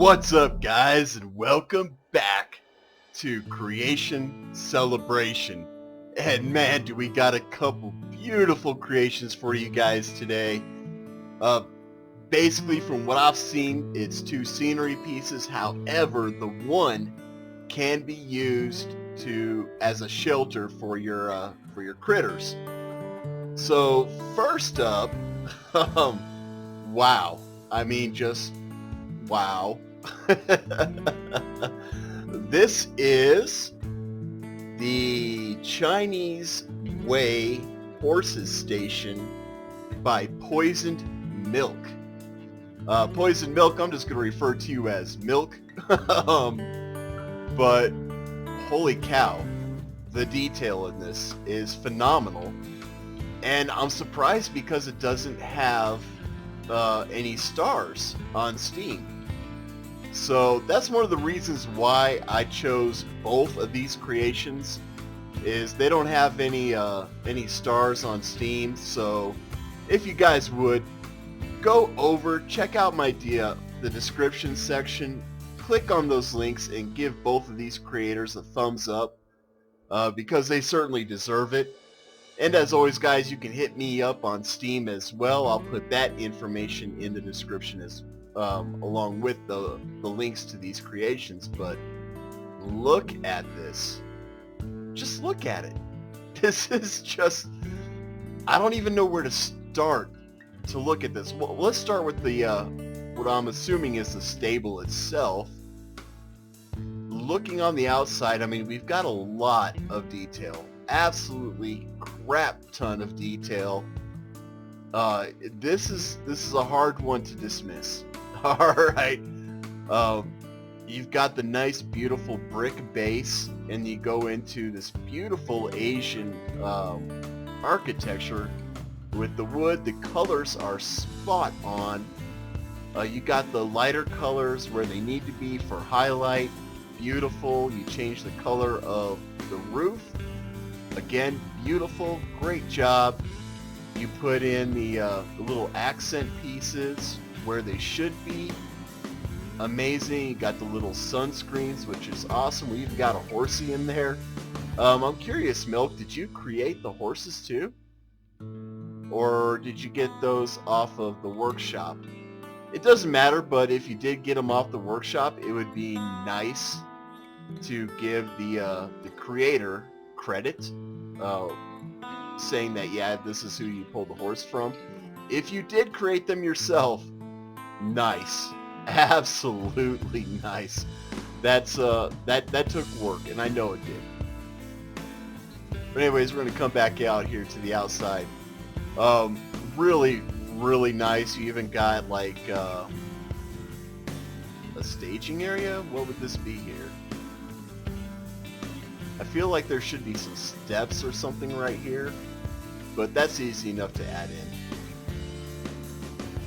What's up, guys, and welcome back to Creation Celebration. And man, do we got a couple beautiful creations for you guys today. Basically, from what I've seen, it's two scenery pieces. However, the one can be used as a shelter for your critters. So first up, wow. I mean, just wow. This is the Chinese Way Horses Station by Poisoned Milk. Poisoned Milk, I'm just going to refer to you as Milk. But holy cow, the detail in this is phenomenal. And I'm surprised because it doesn't have any stars on Steam. So that's one of the reasons why I chose both of these creations, is they don't have any stars on Steam. So if you guys would go over, check out the description section, click on those links and give both of these creators a thumbs up, because they certainly deserve it. And as always, guys, you can hit me up on Steam as well. I'll put that information in the description along with the links to these creations. But look at this. Just look at it. This is just... I don't even know where to start to look at this. Well, let's start with the what I'm assuming is the stable itself. Looking on the outside, I mean, we've got a lot of detail. Absolutely crap ton of detail. This is a hard one to dismiss. Alright. You've got the nice beautiful brick base, and you go into this beautiful Asian architecture with the wood. The colors are spot on. You got the lighter colors where they need to be for highlight. Beautiful. You change the color of the roof. Again, beautiful, great job. You put in the little accent pieces where they should be. Amazing. You got the little sunscreens, which is awesome. We even got a horsey in there. I'm curious, Milk, did you create the horses too? Or did you get those off of the workshop? It doesn't matter, but if you did get them off the workshop, it would be nice to give the creator credit, saying that, yeah, this is who you pulled the horse from. If you did create them yourself, nice. Absolutely nice. That's that took work, and I know it did. But anyways, we're gonna come back out here to the outside. Really nice. You even got like a staging area. What would this be here? I feel like there should be some steps or something right here, but that's easy enough to add in.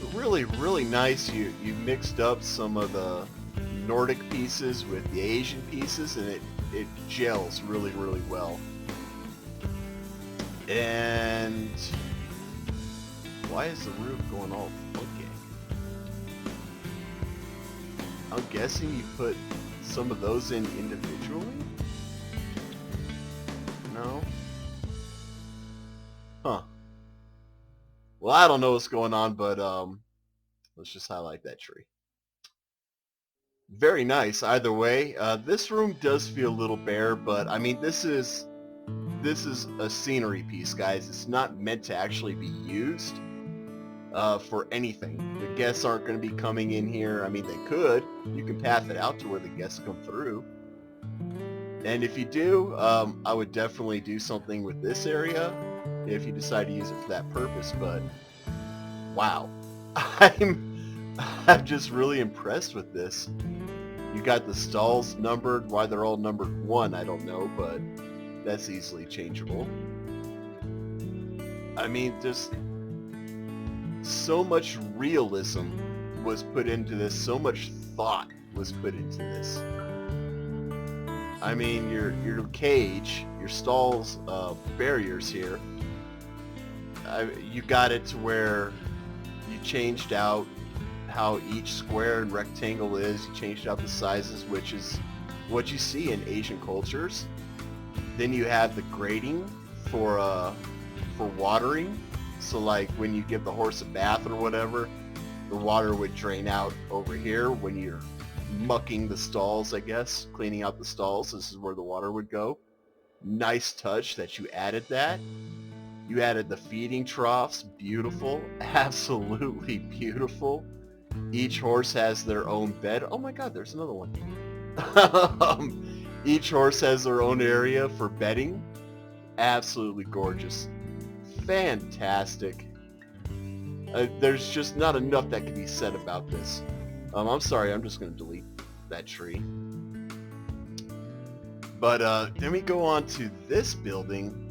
But really nice. You mixed up some of the Nordic pieces with the Asian pieces, and it gels really well. And why is the roof going all funky? I'm guessing you put some of those in individually? No? Huh. Well, I don't know what's going on, but let's just highlight that tree. Very nice either way. This room does feel a little bare, but I mean, this is a scenery piece, guys. It's not meant to actually be used for anything. The guests aren't going to be coming in here. I mean, they could. You can path it out to where the guests come through. And if you do, I would definitely do something with this area if you decide to use it for that purpose. But wow, I'm just really impressed with this. You got the stalls numbered. Why they're all numbered 1, I don't know, but that's easily changeable. I mean, just so much realism was put into this. So much thought was put into this. I mean, your cage, your stalls, barriers here, you got it to where you changed out how each square and rectangle is. You changed out the sizes, which is what you see in Asian cultures. Then you have the grating for watering. So like when you give the horse a bath or whatever, the water would drain out over here. When you're mucking the stalls, I guess, cleaning out the stalls, this is where the water would go. Nice touch that you added that. You added the feeding troughs. Beautiful. Absolutely beautiful. Each horse has their own bed. Oh my god, there's another one. Each horse has their own area for bedding. Absolutely gorgeous. Fantastic. There's just not enough that can be said about this. I'm sorry, I'm just going to delete that tree. But then we go on to this building.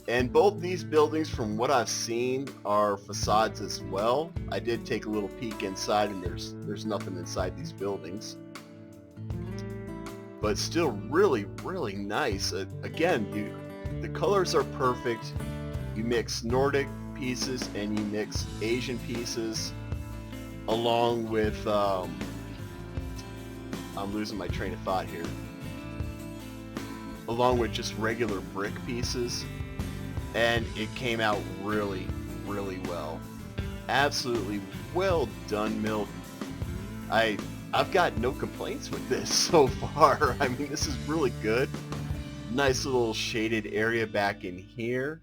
And both these buildings, from what I've seen, are facades as well. I did take a little peek inside, and there's nothing inside these buildings. But still really, really nice. Again, the colors are perfect. You mix Nordic pieces and you mix Asian pieces, along with I'm losing my train of thought here. Along with just regular brick pieces. And it came out really, really well. Absolutely well done, Milk. I've got no complaints with this so far. I mean, this is really good. Nice little shaded area back in here.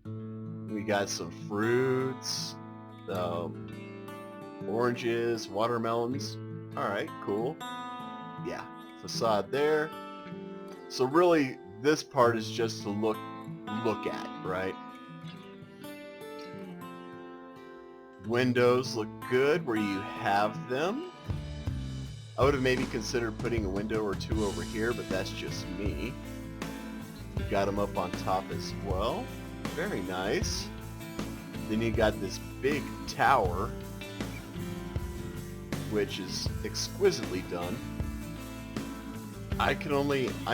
We got some fruits, oranges, watermelons. Alright, cool. Yeah, facade there. So really, this part is just to look at, right? Windows look good where you have them. I would have maybe considered putting a window or two over here, but that's just me. You got them up on top as well. Very nice. Then you got this big tower, which is exquisitely done. I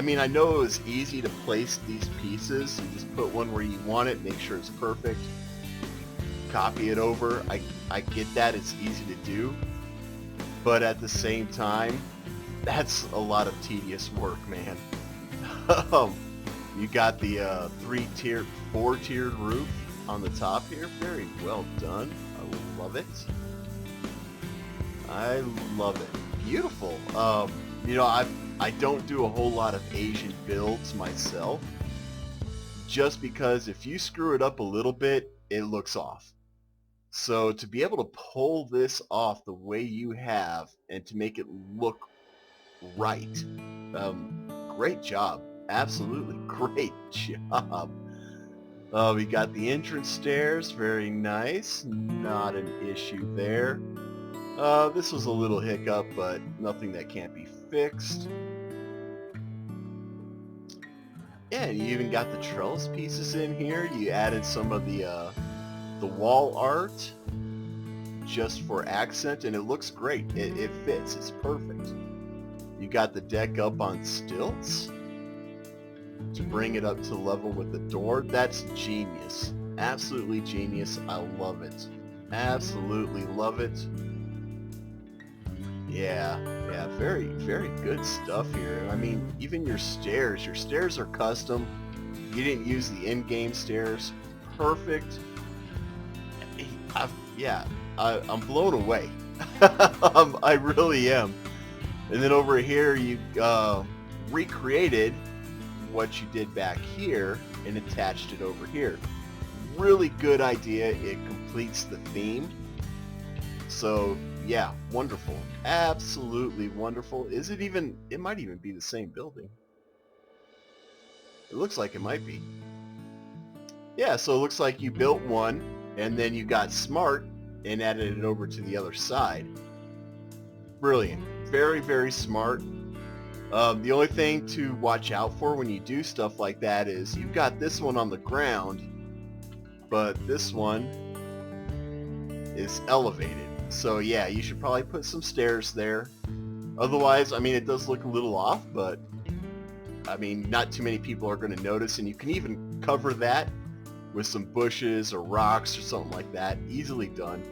mean, I know it was easy to place these pieces. You just put one where you want it, make sure it's perfect, copy it over. I get that, it's easy to do. But at the same time, that's a lot of tedious work, man. You got the four-tiered roof on the top here. Very well done. I love it. I love it. Beautiful. You know, I don't do a whole lot of Asian builds myself, just because if you screw it up a little bit, it looks off. So to be able to pull this off the way you have and to make it look right, great job. Absolutely great job. We got the entrance stairs, very nice. Not an issue there. This was a little hiccup, but nothing that can't be fixed. Yeah, you even got the trellis pieces in here. You added some of the wall art just for accent, and it looks great. It fits. It's perfect. You got the deck up on stilts to bring it up to level with the door. That's genius. Absolutely genius. I love it. Absolutely love it. Yeah, very, very good stuff here. I mean, even your stairs are custom. You didn't use the in-game stairs. Perfect. I'm blown away. I really am. And then over here, you recreated what you did back here and attached it over here. Really good idea. It completes the theme. So yeah, wonderful. Absolutely wonderful. It might even be the same building. It looks like it might be. Yeah, so it looks like you built one and then you got smart and added it over to the other side. Brilliant. Very, very smart. The only thing to watch out for when you do stuff like that is you've got this one on the ground, but this one is elevated. So yeah, you should probably put some stairs there. Otherwise, I mean, it does look a little off, but I mean, not too many people are going to notice, and you can even cover that with some bushes or rocks or something like that. Easily done.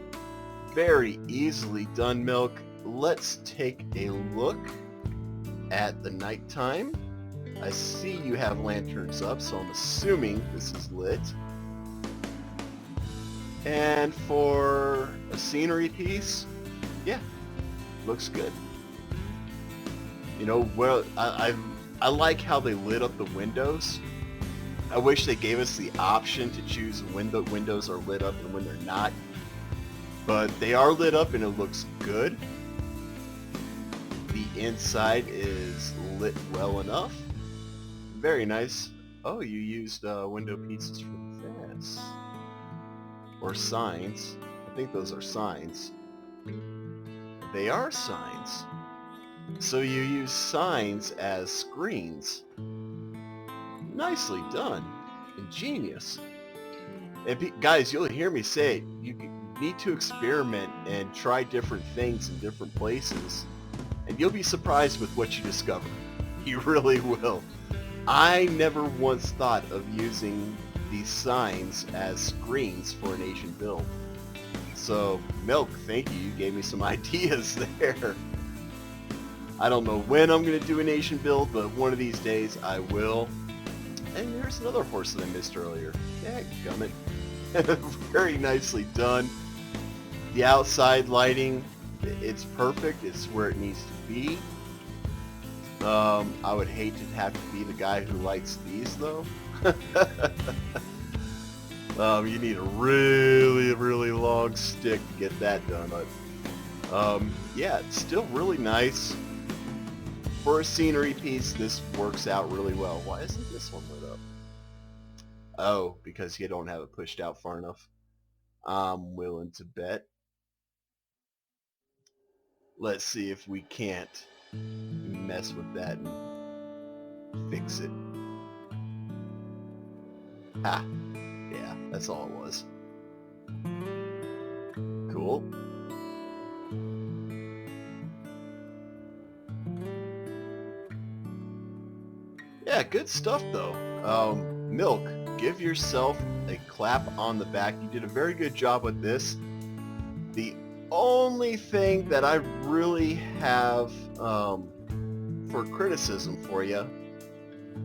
Very easily done, Milk. Let's take a look at the nighttime. I see you have lanterns up, so I'm assuming this is lit. And for a scenery piece, yeah, looks good. You know, well, I like how they lit up the windows. I wish they gave us the option to choose when the windows are lit up and when they're not. But they are lit up and it looks good. The inside is lit well enough. Very nice. Oh, you used window pieces for this. Or signs. I think those are signs. They are signs. So you use signs as screens. Nicely done. Ingenious. And guys, you'll hear me say it. You need to experiment and try different things in different places. And you'll be surprised with what you discover. You really will. I never once thought of using these signs as screens for an Asian build. So, Milk, thank you. You gave me some ideas there. I don't know when I'm going to do an Asian build, but one of these days I will. And there's another horse that I missed earlier. Dadgummit. Very nicely done. The outside lighting, it's perfect. It's where it needs to be. I would hate to have to be the guy who lights these, though. You need a really, really long stick to get that done. But yeah, it's still really nice. For a scenery piece, this works out really well. Why isn't this one lit up? Oh, because you don't have it pushed out far enough. I'm willing to bet. Let's see if we can't mess with that and fix it. Ha! Yeah, that's all it was. Cool. Yeah, good stuff though. Milk, give yourself a clap on the back. You did a very good job with this. The only thing that I really have for criticism for you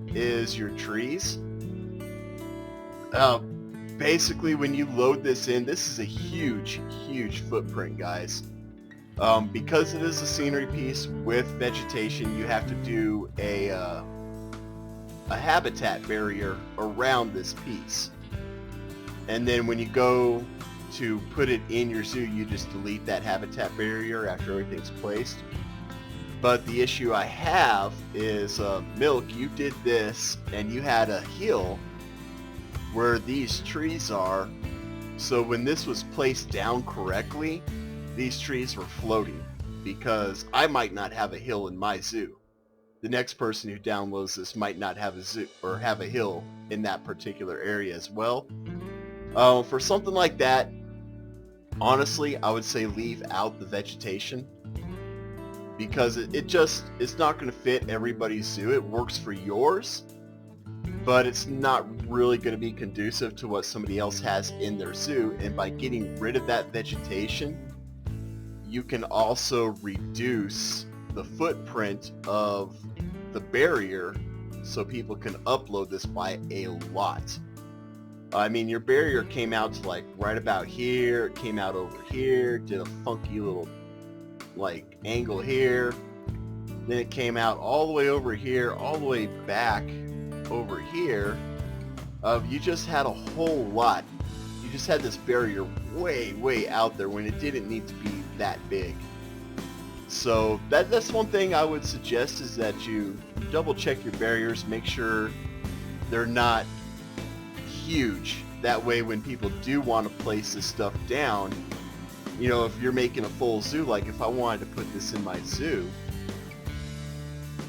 is your trees. Basically, when you load this in, this is a huge, huge footprint, guys. Because it is a scenery piece with vegetation, you have to do a habitat barrier around this piece. And then when you go to put it in your zoo, you just delete that habitat barrier after everything's placed. But the issue I have is, Milk, you did this and you had a hill where these trees are. So when this was placed down correctly, these trees were floating, because I might not have a hill in my zoo. The next person who downloads this might not have a zoo or have a hill in that particular area as well. For something like that, honestly, I would say leave out the vegetation, because it's not going to fit everybody's zoo. It works for yours, but it's not really going to be conducive to what somebody else has in their zoo. And by getting rid of that vegetation, you can also reduce the footprint of the barrier, so people can upload this by a lot. I mean, your barrier came out to like right about here, it came out over here, did a funky little like angle here, then it came out all the way over here, all the way back over here. You just had a whole lot. You just had this barrier way out there when it didn't need to be that big. So that's one thing I would suggest, is that you double check your barriers, make sure they're not huge. That way when people do want to place this stuff down, you know, if you're making a full zoo, like if I wanted to put this in my zoo,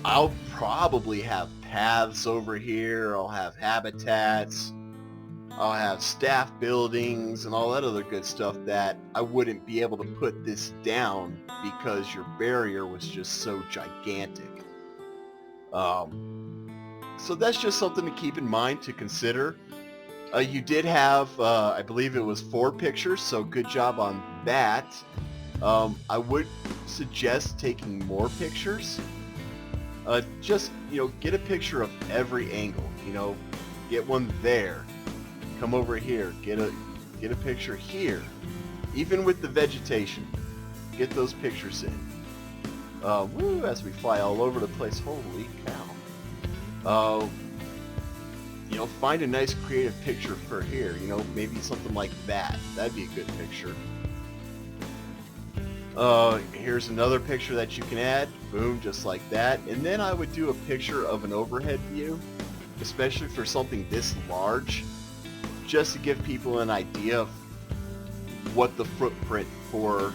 I'll probably have paths over here, I'll have habitats, I'll have staff buildings and all that other good stuff that I wouldn't be able to put this down because your barrier was just so gigantic. So that's just something to keep in mind, to consider. You did have, I believe it was 4 pictures, so good job on that. I would suggest taking more pictures. Just, get a picture of every angle. Get one there. Come over here. Get a picture here. Even with the vegetation, get those pictures in. Woo, as we fly all over the place. Holy cow. Find a nice creative picture for here. Maybe something like that. That'd be a good picture. Here's another picture that you can add. Boom, just like that. And then I would do a picture of an overhead view, especially for something this large, just to give people an idea of what the footprint for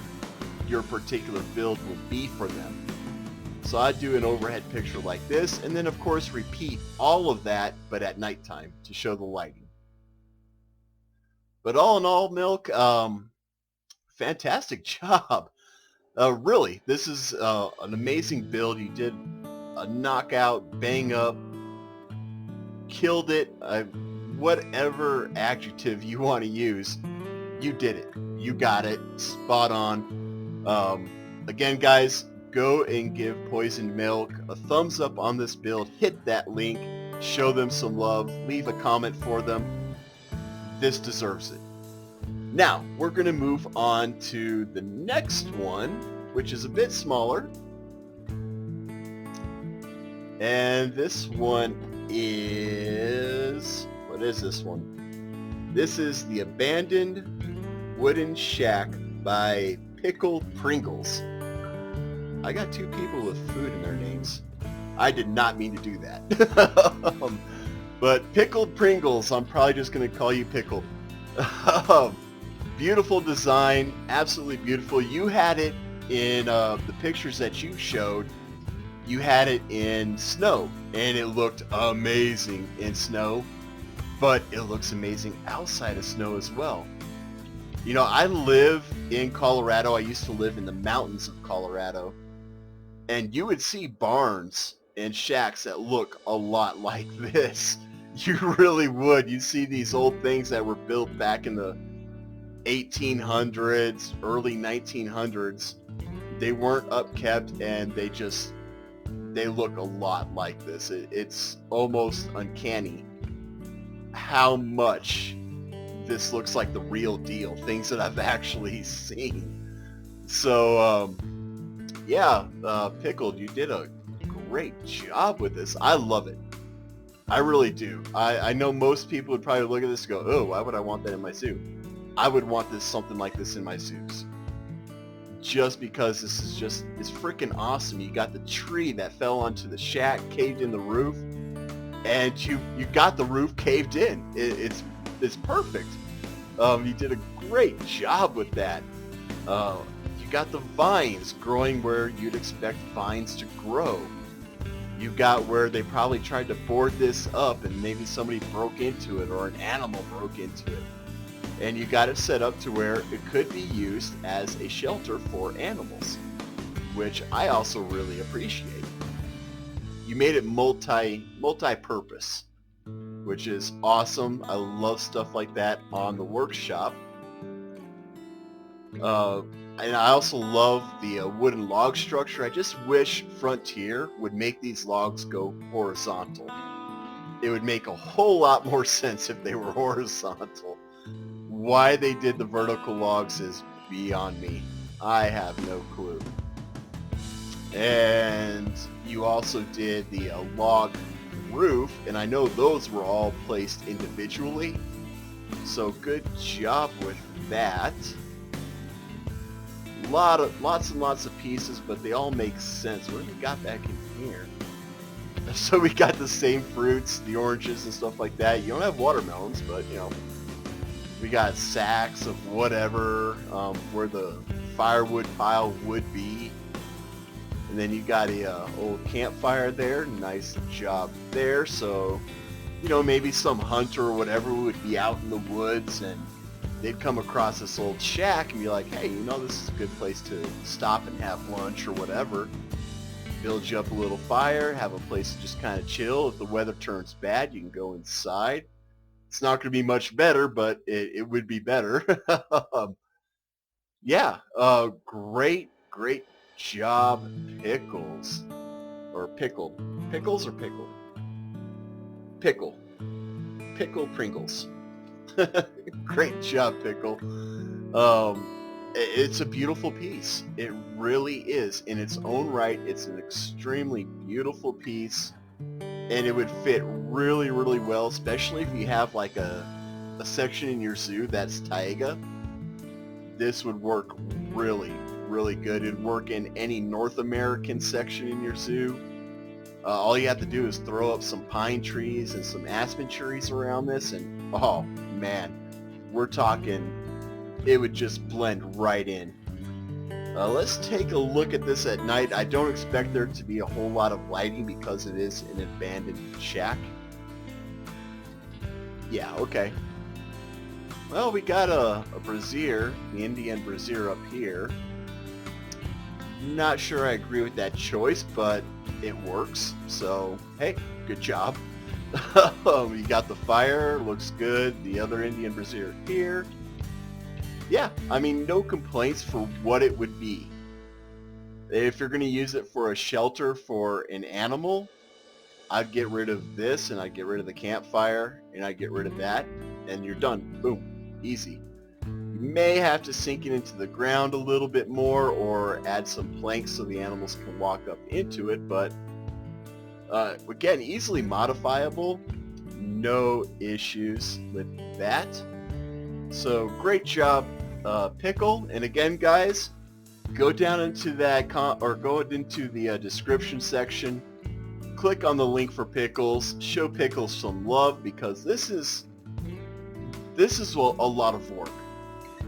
your particular build will be for them. So I'd do an overhead picture like this, and then of course repeat all of that, but at nighttime to show the lighting. But all in all, Milk, fantastic job. Really, this is an amazing build. You did a knockout, bang up, killed it. Whatever adjective you want to use, you did it. You got it. Spot on. Again, guys, go and give Poisoned Milk a thumbs up on this build. Hit that link. Show them some love. Leave a comment for them. This deserves it. Now, we're going to move on to the next one, which is a bit smaller. And this one is... what is this one? This is the Abandoned Wooden Shack by Pickled Pringles. I got 2 people with food in their names. I did not mean to do that. But Pickled Pringles, I'm probably just going to call you Pickled. Beautiful design, absolutely beautiful. You had it in the pictures that you showed. You had it in snow, and it looked amazing in snow, but it looks amazing outside of snow as well. I live in Colorado. I used to live in the mountains of Colorado, and you would see barns and shacks that look a lot like this. You really would. You see these old things that were built back in the 1800s, early 1900s. They weren't upkept, and they look a lot like this. It's almost uncanny how much this looks like the real deal, things that I've actually seen. So yeah, Pickled, you did a great job with this. I love it. I really do. I know most people would probably look at this and go, oh, why would I want that in my zoo? I would want something like this in my zoos. Just because it's freaking awesome. You got the tree that fell onto the shack, caved in the roof, and you got the roof caved in. It's perfect. You did a great job with that. You got the vines growing where you'd expect vines to grow. You got where they probably tried to board this up and maybe somebody broke into it or an animal broke into it. And you got it set up to where it could be used as a shelter for animals, which I also really appreciate. You made it multi-purpose, which is awesome. I love stuff like that on the workshop. And I also love the wooden log structure. I just wish Frontier would make these logs go horizontal. It would make a whole lot more sense if they were horizontal. Why they did the vertical logs is beyond me. I have no clue. And you also did the log roof, and I know those were all placed individually. So good job with that. Lots and lots of pieces, but they all make sense. What do we got back in here? So we got the same fruits, the oranges and stuff like that. You don't have watermelons, but we got sacks of whatever where the firewood pile would be. And then you got a old campfire there. Nice job there. So, maybe some hunter or whatever would be out in the woods and they'd come across this old shack and be like, hey, this is a good place to stop and have lunch or whatever. Build you up a little fire, have a place to just kind of chill. If the weather turns bad, you can go inside. It's not going to be much better, but it would be better. Yeah, great job, Pickles. Or Pickle. Pickles or Pickle? Pickle. Pickle Pringles. Great job, Pickle. It's a beautiful piece. It really is. In its own right, it's an extremely beautiful piece, and it would fit really, really well, especially if you have like a section in your zoo that's taiga. This would work really, really good. It'd work in any North American section in your zoo. All you have to do is throw up some pine trees and some aspen trees around this, and oh man, we're talking, it would just blend right in. Let's take a look at this at night. I don't expect there to be a whole lot of lighting because it is an abandoned shack. Yeah, okay. Well, we got a brazier, the Indian brazier up here. Not sure I agree with that choice, but it works. So, hey, good job. You got the fire, looks good. The other Indian brazier here. Yeah, I mean, no complaints for what it would be. If you're going to use it for a shelter for an animal, I'd get rid of this, and I'd get rid of the campfire, and I'd get rid of that, and you're done. Boom. Easy. You may have to sink it into the ground a little bit more, or add some planks so the animals can walk up into it, but again, easily modifiable. No issues with that. So great job, Pickle. And again, guys, go down into that go into the description section. Click on the link for Pickles. Show Pickles some love, because this is a lot of work.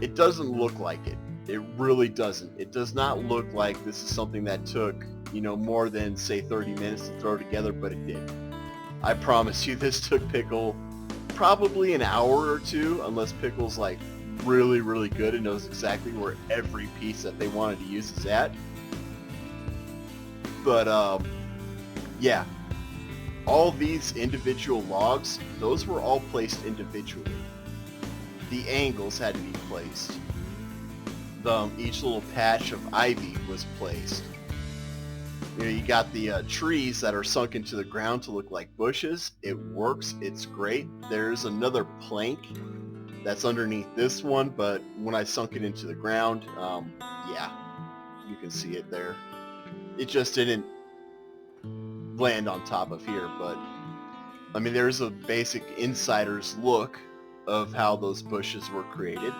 It doesn't look like it. It really doesn't. It does not look like this is something that took, more than, say, 30 minutes to throw together, but it did. I promise you, this took Pickle probably an hour or two, unless Pickle's like really, really good and knows exactly where every piece that they wanted to use is at. But yeah, all these individual logs, those were all placed individually. The angles had to be placed. Each little patch of ivy was placed. You got the trees that are sunk into the ground to look like bushes. It works. It's great. There's another plank that's underneath this one, but when I sunk it into the ground, yeah, you can see it there. It just didn't land on top of here, but I mean, there's a basic insider's look of how those bushes were created.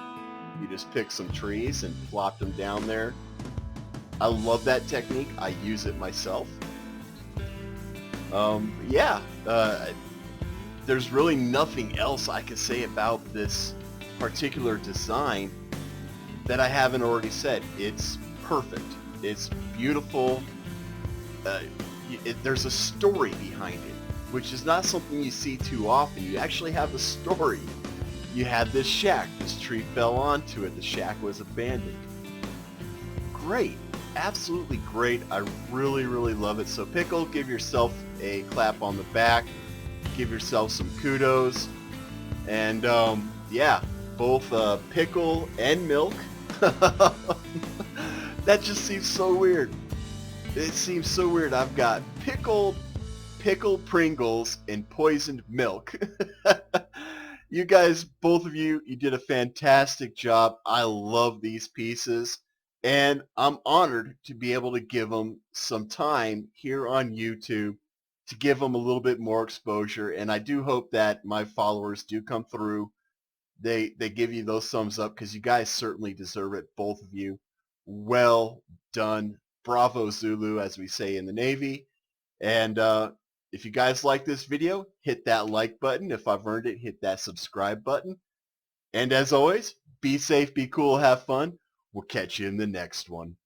You just pick some trees and plop them down there. I love that technique. I use it myself. Yeah, there's really nothing else I can say about this particular design that I haven't already said. It's perfect. It's beautiful. There's a story behind it, which is not something you see too often. You actually have a story. You had this shack. This tree fell onto it. The shack was abandoned. Great. Absolutely great. I really, really love it. So Pickle, give yourself a clap on the back. Give yourself some kudos. And yeah, both Pickle and Milk. That just seems so weird. It seems so weird. I've got pickled Pringles and poisoned milk. You guys, both of you, you did a fantastic job. I love these pieces, and I'm honored to be able to give them some time here on YouTube to give them a little bit more exposure, and I do hope that my followers do come through. They give you those thumbs up, because you guys certainly deserve it, both of you. Well done. Bravo, Zulu, as we say in the Navy. And if you guys like this video, hit that like button. If I've earned it, hit that subscribe button. And as always, be safe, be cool, have fun. We'll catch you in the next one.